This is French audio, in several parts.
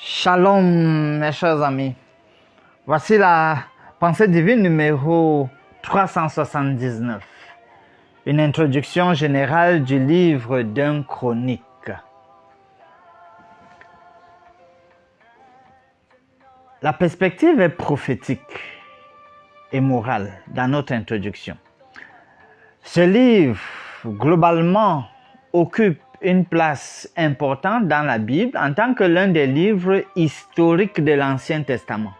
Shalom mes chers amis, voici la pensée divine numéro 379, une introduction générale du livre d'un chronique. La perspective est prophétique et morale dans notre introduction. Ce livre, globalement, occupe une place importante dans la Bible en tant que l'un des livres historiques de l'Ancien Testament.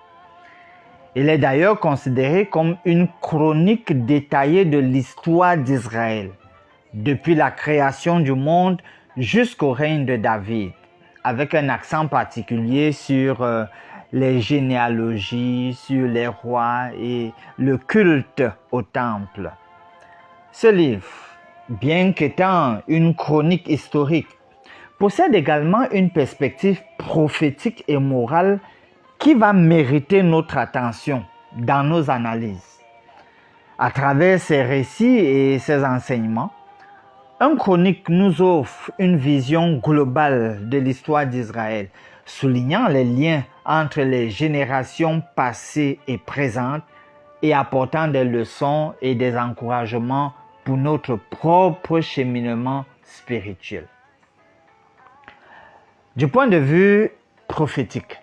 Il est d'ailleurs considéré comme une chronique détaillée de l'histoire d'Israël, depuis la création du monde jusqu'au règne de David, avec un accent particulier sur les généalogies, sur les rois et le culte au temple. Ce livre, bien qu'étant une chronique historique, possède également une perspective prophétique et morale qui va mériter notre attention dans nos analyses. À travers ses récits et ses enseignements, un chronique nous offre une vision globale de l'histoire d'Israël, soulignant les liens entre les générations passées et présentes et apportant des leçons et des encouragements pour notre propre cheminement spirituel. Du point de vue prophétique,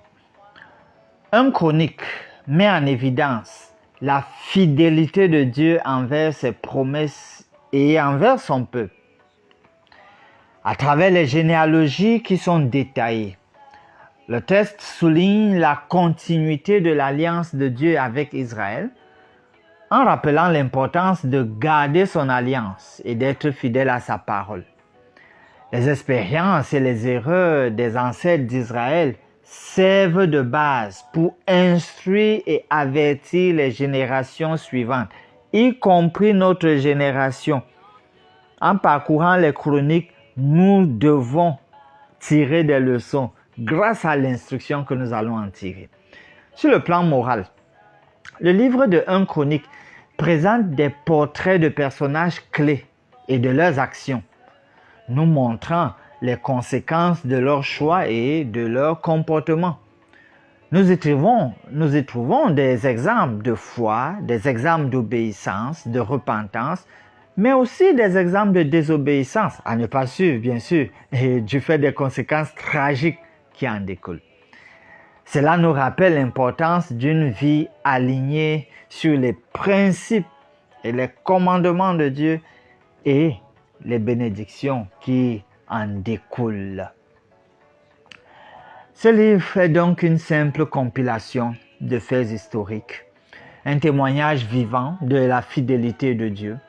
un chronique met en évidence la fidélité de Dieu envers ses promesses et envers son peuple. À travers les généalogies qui sont détaillées, le texte souligne la continuité de l'alliance de Dieu avec Israël, en rappelant l'importance de garder son alliance et d'être fidèle à sa parole. Les expériences et les erreurs des ancêtres d'Israël servent de base pour instruire et avertir les générations suivantes, y compris notre génération. En parcourant les chroniques, nous devons tirer des leçons grâce à l'instruction que nous allons en tirer. Sur le plan moral, le livre de 1 Chronique présente des portraits de personnages clés et de leurs actions, nous montrant les conséquences de leurs choix et de leur comportement. Nous y trouvons des exemples de foi, des exemples d'obéissance, de repentance, mais aussi des exemples de désobéissance, à ne pas suivre, bien sûr, et du fait des conséquences tragiques qui en découlent. Cela nous rappelle l'importance d'une vie alignée sur les principes et les commandements de Dieu et les bénédictions qui en découlent. Ce livre est donc une simple compilation de faits historiques, un témoignage vivant de la fidélité de Dieu,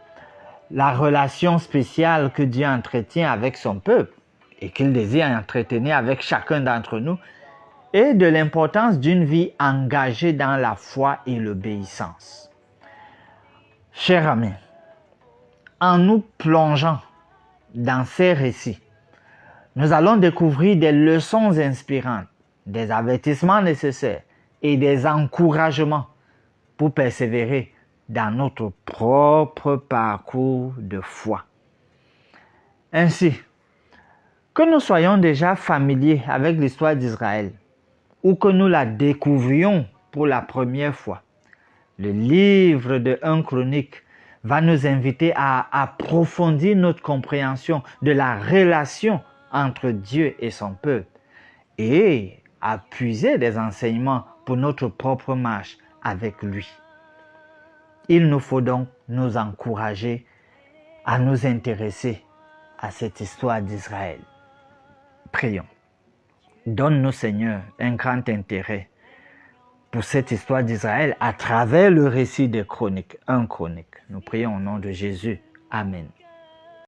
la relation spéciale que Dieu entretient avec son peuple et qu'il désire entretenir avec chacun d'entre nous, et de l'importance d'une vie engagée dans la foi et l'obéissance. Chers amis, en nous plongeant dans ces récits, nous allons découvrir des leçons inspirantes, des avertissements nécessaires et des encouragements pour persévérer dans notre propre parcours de foi. Ainsi, que nous soyons déjà familiers avec l'histoire d'Israël, ou que nous la découvrions pour la première fois, le livre de 1 Chronique va nous inviter à approfondir notre compréhension de la relation entre Dieu et son peuple et à puiser des enseignements pour notre propre marche avec lui. Il nous faut donc nous encourager à nous intéresser à cette histoire d'Israël. Prions. Donne-nous, Seigneur, un grand intérêt pour cette histoire d'Israël à travers le récit des chroniques, 1 Chronique. Nous prions au nom de Jésus. Amen.